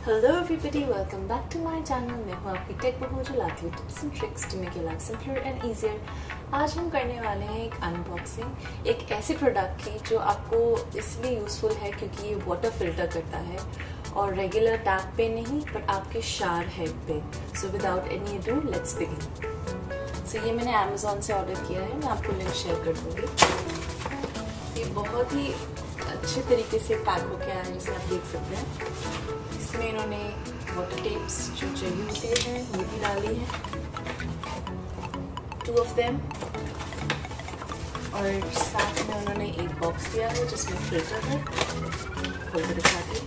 Hello everybody, welcome back to my channel. मैं हूँ आपकी टेक बहू जो लाती हूँ tips and tricks to make your life simpler and easier. आज हम करने वाले हैं एक अनबॉक्सिंग एक ऐसे प्रोडक्ट की जो आपको इसलिए यूज़फुल है क्योंकि ये वाटर फिल्टर करता है और रेगुलर टैप पे नहीं बट आपके शावर हेड पे। So without any ado let's begin. So ये मैंने अमेज़ॉन से ऑर्डर किया है, मैं आपको लिंक शेयर कर दूँगी। ये बहुत ही अच्छे तरीके से पैक होके आया है, जैसे आप देख सकते हैं। इसमें इन्होंने वाटर टेप्स जो चाहिए होते हैं वो भी डाली है, 2 of them, और साथ में उन्होंने एक बॉक्स दिया है जिसमें फिल्टर है। खोल कर दिखाती हूँ।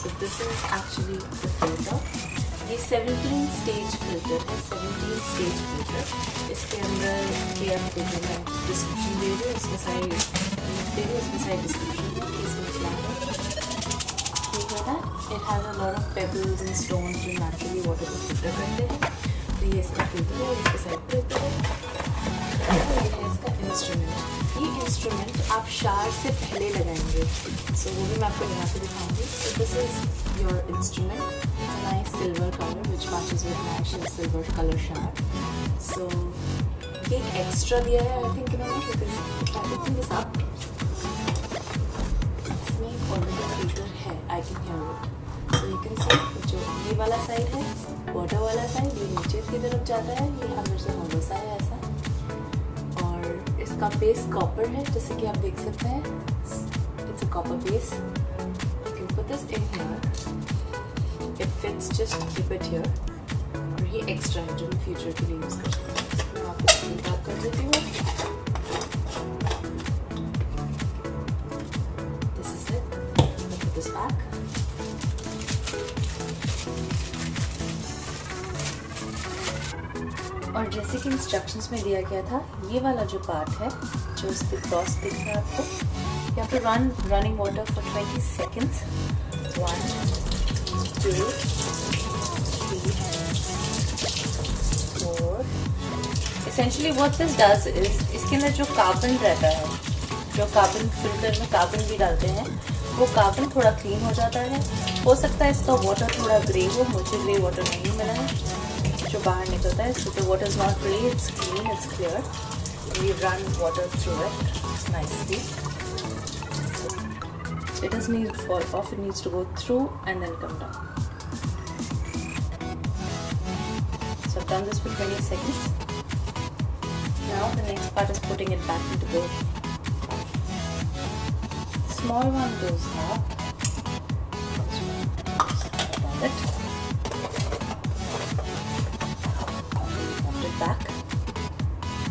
So this is actually the filter. ये 17 स्टेज फिल्टर है, 17 स्टेज फिल्टर। इसके अंदर के आप देखिए मैं डिस्क्रिप्शन दे रही हूँ, इसमें सारी दे रही हूँ, इसमें सारी डिस्क्रिप्शन है। इसमें क्या है it has a lot of pebbles and stones जो naturally water को filter करते हैं। तो ये इसका filter है, इसके साइड पे रखते हैं। ये है इसका इंस्ट्रूमेंट। ये इंस्ट्रूमेंट आप शावर से पहले लगाएंगे, सो वो भी मैं आपको यहाँ पे दिखाऊंगी। So this is your instrument. It's a nice silver color which matches with my silver color shower. So ये एक्स्ट्रा दिया है आई थिंक इन्होंने, because if I open this up, इसमें ऑलरेडी फिल्टर है, I can hear it. So you can see जो ये वाला side है, वाटर वाला साइड, ये नीचे की तरफ जाता है, ये अंदर से होलो सा है ऐसा। और इसका बेस कॉपर है, जैसे कि आप देख सकते हैं। It's a copper base. You can put this in here, it fits, just keep it here. और ये एक्स्ट्रा है जो मैं फ्यूचर के लिए यूज़ कर सकती हूँ। मैं आपको स्क्रीन बैक कर देती हूँ। This is it, put this back. और जैसे कि इंस्ट्रक्शंस में दिया गया था, ये वाला जो पार्ट है जो इस पर क्रॉस दिख रहा है आपको, you have to run running water for 20 seconds। 1 2 3 4। Essentially what this does is, इसके अंदर जो कार्बन रहता है, जो कार्बन फिल्टर में कार्बन भी डालते हैं, वो कार्बन थोड़ा क्लीन हो जाता है। हो सकता है इसका वाटर थोड़ा ग्रे हो, मुझे ग्रे वाटर नहीं मिला है जो बाहर निकलता है। So the water is not grey, it's clean, it's clear. We run water through it nicely. So it doesn't need to fall off, it needs to go through and then come down. So I've done this for 20 seconds. Now the next part is putting it back into the small one goes up. Got it. Back.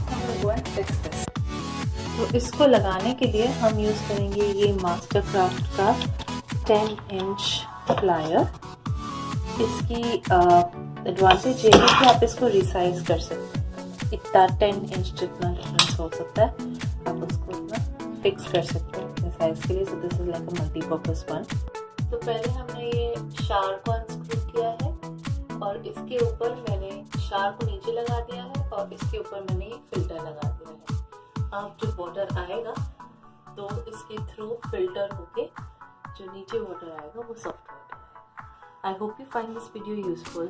I'm going to go and fix this. तो इसको लगाने के लिए हम use करेंगे ये master craft का 10 inch plier. इसकी एडवांटेज ये है कि आप इसको रिसाइज कर सकते हैं। इतना 10 इंच जितना डिफरेंस हो सकता है, आप उसको अपना फिक्स कर सकते हैं अपने साइज के लिए। So this is like a multipurpose one. तो पहले हमने ये शावर को अनस्क्रू किया है और इसके ऊपर मैंने शावर को नीचे लगा दिया है और इसके ऊपर मैंने एक फिल्टर लगा दिया है। अब जो वाटर आएगा तो इसके थ्रू फिल्टर होके जो नीचे वाटर आएगा वो सॉफ्ट वाटर है। I hope you find this video useful.